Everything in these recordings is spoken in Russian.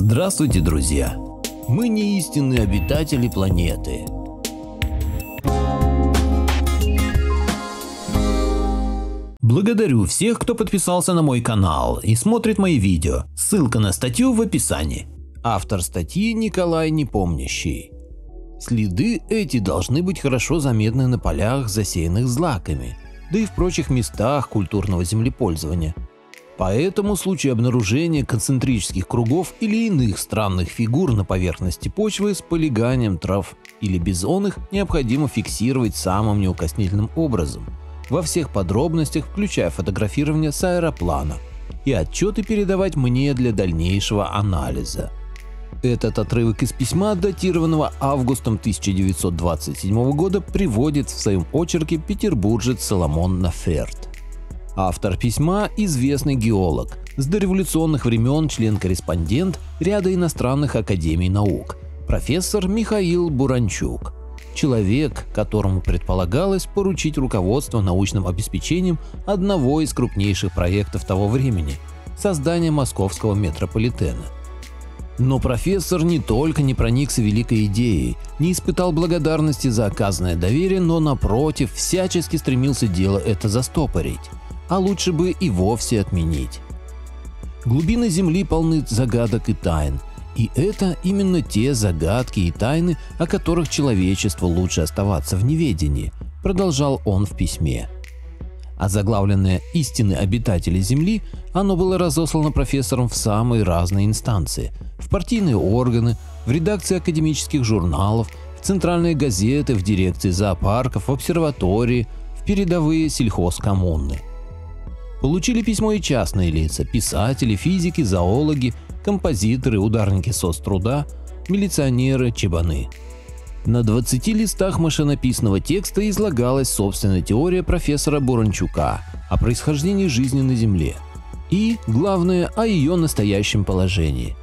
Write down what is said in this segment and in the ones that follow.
Здравствуйте, друзья! Мы не истинные обитатели планеты. Благодарю всех, кто подписался на мой канал и смотрит мои видео. Ссылка на статью в описании. Автор статьи Николай Непомнящий. Следы эти должны быть хорошо заметны на полях, засеянных злаками, да и в прочих местах культурного землепользования. Поэтому в случае обнаружения концентрических кругов или иных странных фигур на поверхности почвы с полиганием трав или бизонных необходимо фиксировать самым неукоснительным образом, во всех подробностях, включая фотографирование с аэроплана, и отчеты передавать мне для дальнейшего анализа. Этот отрывок из письма, датированного августом 1927 года, приводит в своем очерке петербуржец Соломон Наферт. Автор письма – известный геолог, с дореволюционных времен член-корреспондент ряда иностранных академий наук, профессор Михаил Буранчук. Человек, которому предполагалось поручить руководство научным обеспечением одного из крупнейших проектов того времени – создания московского метрополитена. Но профессор не только не проникся великой идеей, не испытал благодарности за оказанное доверие, но напротив всячески стремился дело это застопорить, а лучше бы и вовсе отменить. Глубины Земли полны загадок и тайн, и это именно те загадки и тайны, о которых человечеству лучше оставаться в неведении, продолжал он в письме. Озаглавленное «Истины обитателей Земли» оно было разослано профессором в самые разные инстанции, в партийные органы, в редакции академических журналов, в центральные газеты, в дирекции зоопарков, в обсерватории, в передовые сельхозкоммуны. Получили письмо и частные лица – писатели, физики, зоологи, композиторы, ударники соцтруда, милиционеры, чебаны. На 20 листах машинописного текста излагалась собственная теория профессора Буранчука о происхождении жизни на Земле и, главное, о ее настоящем положении.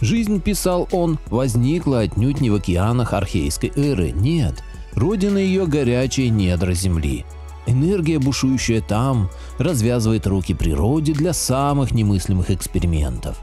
Жизнь, писал он, возникла отнюдь не в океанах архейской эры, нет, родина ее горячие недра Земли. Энергия, бушующая там, развязывает руки природе для самых немыслимых экспериментов.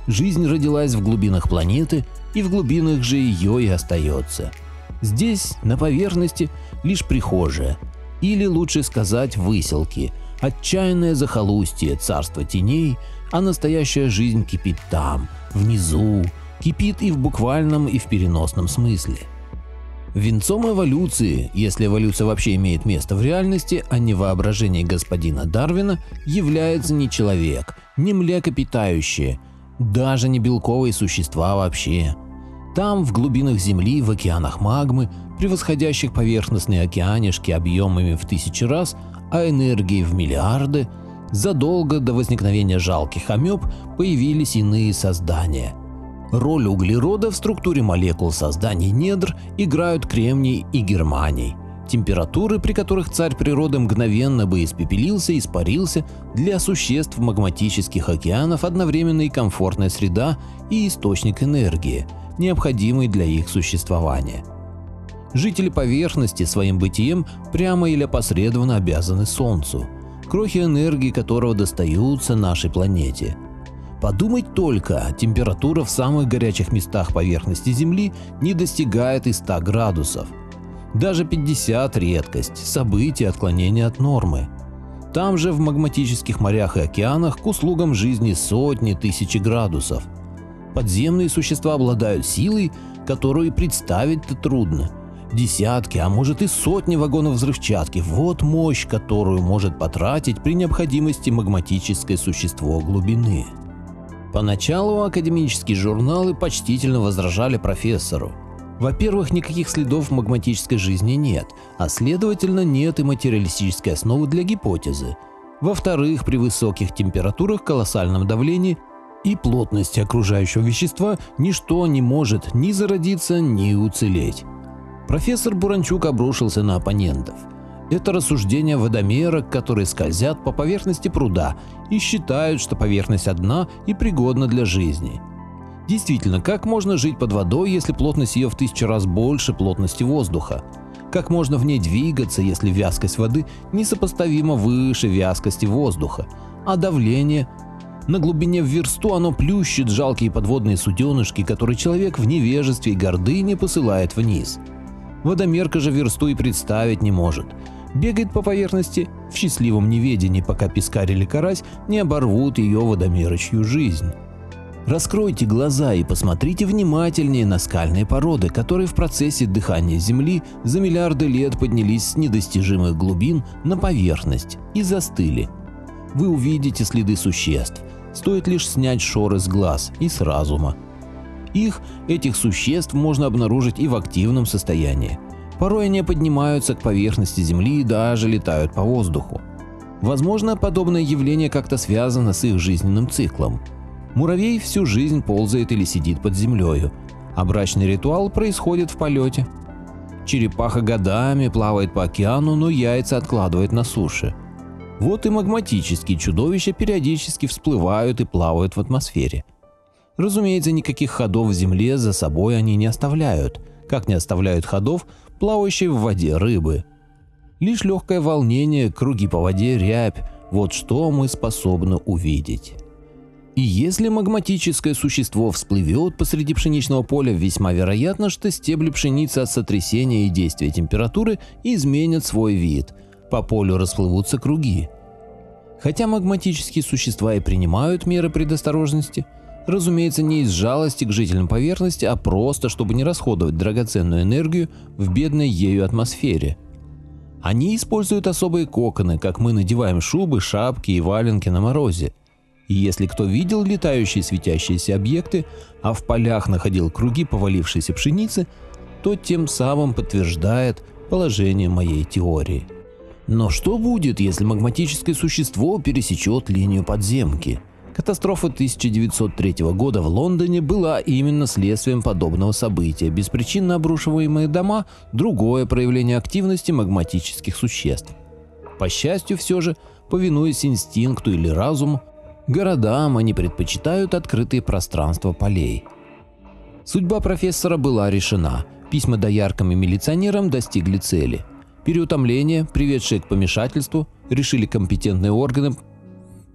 Жизнь родилась в глубинах планеты, и в глубинах же ее и остается. Здесь, на поверхности, лишь прихожая, или лучше сказать выселки, отчаянное захолустье, царство теней, а настоящая жизнь кипит там, внизу, кипит и в буквальном, и в переносном смысле. Венцом эволюции, если эволюция вообще имеет место в реальности, а не в воображении господина Дарвина, является не человек, не млекопитающее, даже не белковые существа вообще. Там, в глубинах Земли, в океанах магмы, превосходящих поверхностные океанишки объемами в 1000 раз, а энергией в миллиарды, задолго до возникновения жалких амеб появились иные создания. Роль углерода в структуре молекул создания недр играют кремний и германий. Температуры, при которых царь природы мгновенно бы испепелился и испарился, для существ магматических океанов одновременно и комфортная среда, и источник энергии, необходимый для их существования. Жители поверхности своим бытием прямо или опосредованно обязаны Солнцу, крохи энергии которого достаются нашей планете. Подумать только, температура в самых горячих местах поверхности Земли не достигает и 100 градусов. Даже 50 – редкость, событие отклонения от нормы. Там же в магматических морях и океанах к услугам жизни сотни, тысячи градусов. Подземные существа обладают силой, которую и представить-то трудно. Десятки, а может и сотни вагонов взрывчатки – вот мощь, которую может потратить при необходимости магматическое существо глубины. Поначалу академические журналы почтительно возражали профессору. Во-первых, никаких следов магматической жизни нет, а следовательно нет и материалистической основы для гипотезы. Во-вторых, при высоких температурах, колоссальном давлении и плотности окружающего вещества ничто не может ни зародиться, ни уцелеть. Профессор Буранчук обрушился на оппонентов. Это рассуждения водомера, которые скользят по поверхности пруда и считают, что поверхность одна и пригодна для жизни. Действительно, как можно жить под водой, если плотность ее в 1000 раз больше плотности воздуха? Как можно в ней двигаться, если вязкость воды несопоставимо выше вязкости воздуха, а давление На глубине в версту оно плющит жалкие подводные суденышки, которые человек в невежестве и гордыне посылает вниз. Водомерка же версту и представить не может. Бегает по поверхности в счастливом неведении, пока пескарь или карась не оборвут ее водомерочью жизнь. Раскройте глаза и посмотрите внимательнее на скальные породы, которые в процессе дыхания Земли за миллиарды лет поднялись с недостижимых глубин на поверхность и застыли. Вы увидите следы существ, стоит лишь снять шоры с глаз и с разума. Этих существ можно обнаружить и в активном состоянии. Порой они поднимаются к поверхности Земли и даже летают по воздуху. Возможно, подобное явление как-то связано с их жизненным циклом. Муравей всю жизнь ползает или сидит под землей, а брачный ритуал происходит в полете. Черепаха годами плавает по океану, но яйца откладывает на суше. Вот и магматические чудовища периодически всплывают и плавают в атмосфере. Разумеется, никаких ходов в земле за собой они не оставляют, как не оставляют ходов плавающие в воде рыбы. Лишь легкое волнение, круги по воде, рябь – вот что мы способны увидеть. И если магматическое существо всплывет посреди пшеничного поля, весьма вероятно, что стебли пшеницы от сотрясения и действия температуры изменят свой вид, по полю расплывутся круги. Хотя магматические существа и принимают меры предосторожности, разумеется, не из жалости к жителям поверхности, а просто чтобы не расходовать драгоценную энергию в бедной ею атмосфере. Они используют особые коконы, как мы надеваем шубы, шапки и валенки на морозе. И если кто видел летающие светящиеся объекты, а в полях находил круги повалившейся пшеницы, то тем самым подтверждает положение моей теории. Но что будет, если магматическое существо пересечет линию подземки? Катастрофа 1903 года в Лондоне была именно следствием подобного события. Беспричинно обрушиваемые дома – другое проявление активности магматических существ. По счастью, все же, повинуясь инстинкту или разуму, городам они предпочитают открытые пространства полей. Судьба профессора была решена. Письма дояркам и милиционерам достигли цели. Переутомление, приведшее к помешательству, решили компетентные органы.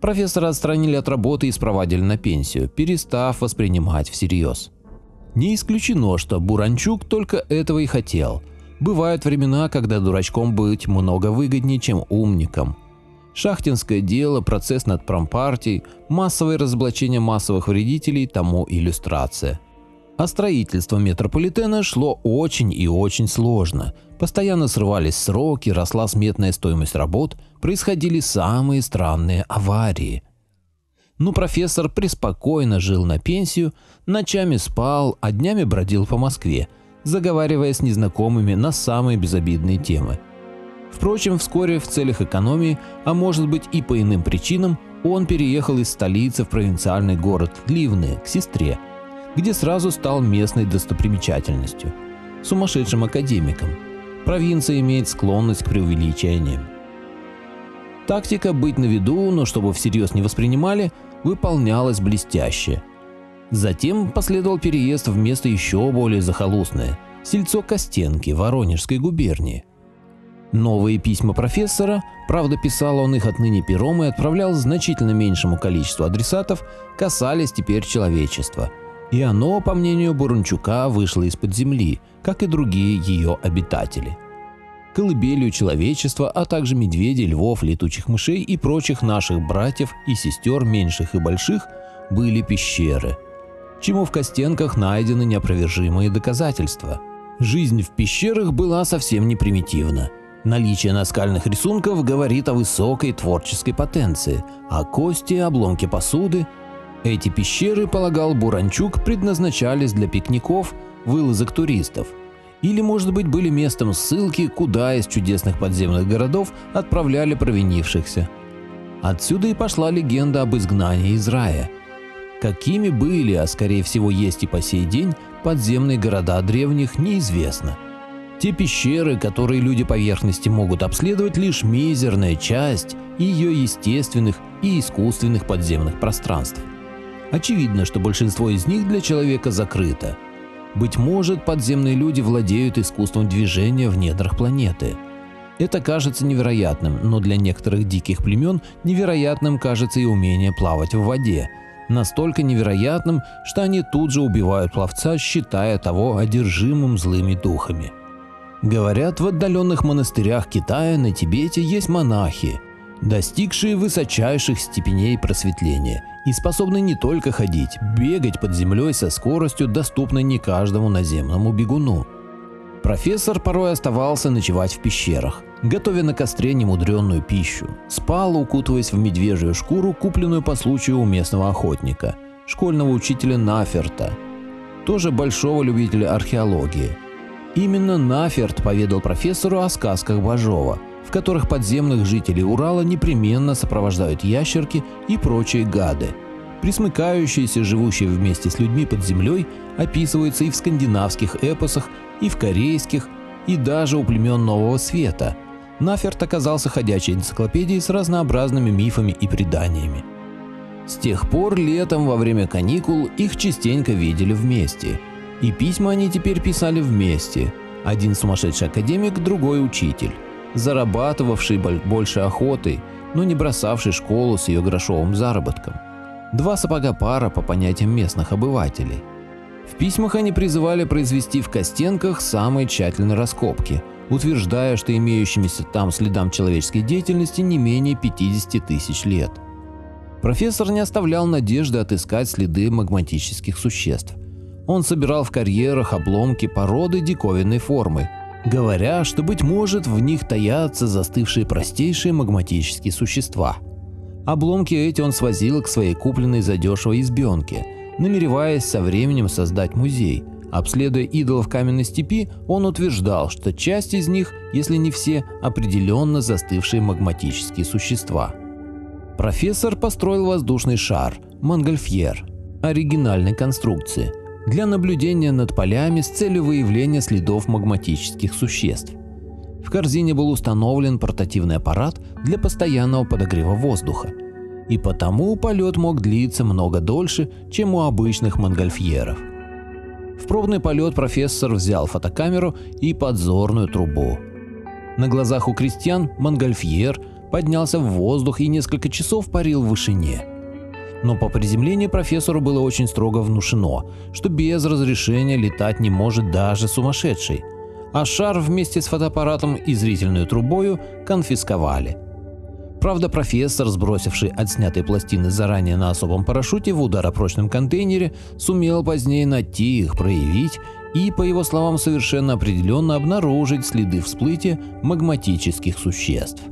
Профессора отстранили от работы и спровадили на пенсию, перестав воспринимать всерьез. Не исключено, что Буранчук только этого и хотел. Бывают времена, когда дурачком быть много выгоднее, чем умником. Шахтинское дело, процесс над промпартией, массовое разоблачение массовых вредителей тому иллюстрация. А строительство метрополитена шло очень и очень сложно. Постоянно срывались сроки, росла сметная стоимость работ, происходили самые странные аварии. Но профессор преспокойно жил на пенсию, ночами спал, а днями бродил по Москве, заговаривая с незнакомыми на самые безобидные темы. Впрочем, вскоре в целях экономии, а может быть и по иным причинам, он переехал из столицы в провинциальный город Ливны к сестре, где сразу стал местной достопримечательностью, сумасшедшим академиком. Провинция имеет склонность к преувеличениям. Тактика быть на виду, но чтобы всерьез не воспринимали, выполнялась блестяще. Затем последовал переезд в место еще более захолустное – сельцо Костенки Воронежской губернии. Новые письма профессора, правда писал он их отныне пером и отправлял значительно меньшему количеству адресатов, касались теперь человечества. И оно, по мнению Буранчука, вышло из-под земли, как и другие ее обитатели. Колыбелью человечества, а также медведей, львов, летучих мышей и прочих наших братьев и сестер, меньших и больших, были пещеры, чему в Костенках найдены неопровержимые доказательства. Жизнь в пещерах была совсем не примитивна. Наличие наскальных рисунков говорит о высокой творческой потенции, а кости, обломки посуды. Эти пещеры, полагал Буранчук, предназначались для пикников, вылазок туристов. Или, может быть, были местом ссылки, куда из чудесных подземных городов отправляли провинившихся. Отсюда и пошла легенда об изгнании из рая. Какими были, а скорее всего есть и по сей день, подземные города древних, неизвестно. Те пещеры, которые люди поверхности могут обследовать, лишь мизерная часть ее естественных и искусственных подземных пространств. Очевидно, что большинство из них для человека закрыто. Быть может, подземные люди владеют искусством движения в недрах планеты. Это кажется невероятным, но для некоторых диких племен невероятным кажется и умение плавать в воде. Настолько невероятным, что они тут же убивают пловца, считая того одержимым злыми духами. Говорят, в отдаленных монастырях Китая на Тибете есть монахи, достигшие высочайших степеней просветления и способны не только ходить, бегать под землей со скоростью, доступной не каждому наземному бегуну. Профессор порой оставался ночевать в пещерах, готовя на костре немудренную пищу, спал, укутываясь в медвежью шкуру, купленную по случаю у местного охотника, школьного учителя Наферта, тоже большого любителя археологии. Именно Наферт поведал профессору о сказках Бажова, в которых подземных жителей Урала непременно сопровождают ящерки и прочие гады. Пресмыкающиеся, живущие вместе с людьми под землей, описываются и в скандинавских эпосах, и в корейских, и даже у племен Нового Света. Наферт оказался ходячей энциклопедией с разнообразными мифами и преданиями. С тех пор летом во время каникул их частенько видели вместе. И письма они теперь писали вместе. Один сумасшедший академик, другой учитель, зарабатывавший больше охотой, но не бросавший школу с ее грошовым заработком. Два сапога пара по понятиям местных обывателей. В письмах они призывали произвести в Костенках самые тщательные раскопки, утверждая, что имеющимися там следам человеческой деятельности не менее 50 тысяч лет. Профессор не оставлял надежды отыскать следы магматических существ. Он собирал в карьерах обломки породы диковинной формы, говоря, что, быть может, в них таятся застывшие простейшие магматические существа. Обломки эти он свозил к своей купленной задешево избенке, намереваясь со временем создать музей. Обследуя идолов каменной степи, он утверждал, что часть из них, если не все, определенно застывшие магматические существа. Профессор построил воздушный шар Монгольфьер оригинальной конструкции для наблюдения над полями с целью выявления следов магматических существ. В корзине был установлен портативный аппарат для постоянного подогрева воздуха, и потому полет мог длиться много дольше, чем у обычных монгольфьеров. В пробный полет профессор взял фотокамеру и подзорную трубу. На глазах у крестьян монгольфьер поднялся в воздух и несколько часов парил в вышине. Но по приземлении профессору было очень строго внушено, что без разрешения летать не может даже сумасшедший, а шар вместе с фотоаппаратом и зрительной трубою конфисковали. Правда, профессор, сбросивший отснятые пластины заранее на особом парашюте в ударопрочном контейнере, сумел позднее найти их, проявить и, по его словам, совершенно определенно обнаружить следы всплытия магматических существ.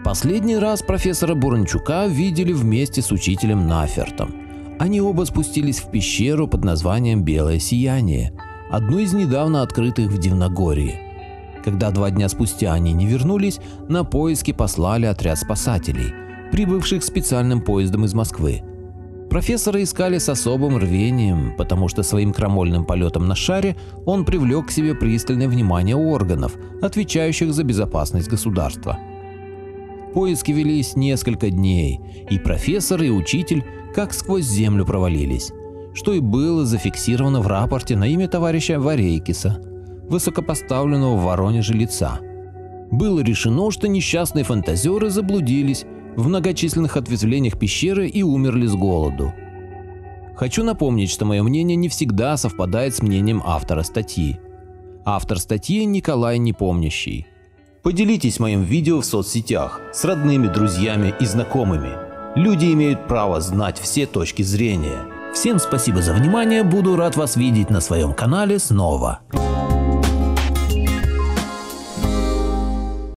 Последний раз профессора Буранчука видели вместе с учителем Нафертом. Они оба спустились в пещеру под названием Белое Сияние, одну из недавно открытых в Дивногорье. Когда 2 дня спустя они не вернулись, на поиски послали отряд спасателей, прибывших специальным поездом из Москвы. Профессора искали с особым рвением, потому что своим крамольным полетом на шаре он привлек к себе пристальное внимание органов, отвечающих за безопасность государства. Поиски велись несколько дней, и профессор и учитель как сквозь землю провалились, что и было зафиксировано в рапорте на имя товарища Варейкиса, высокопоставленного в Воронеже лица. Было решено, что несчастные фантазеры заблудились в многочисленных ответвлениях пещеры и умерли с голоду. Хочу напомнить, что мое мнение не всегда совпадает с мнением автора статьи. Автор статьи Николай Непомнящий. Поделитесь моим видео в соцсетях с родными, друзьями и знакомыми. Люди имеют право знать все точки зрения. Всем спасибо за внимание, буду рад вас видеть на своем канале снова.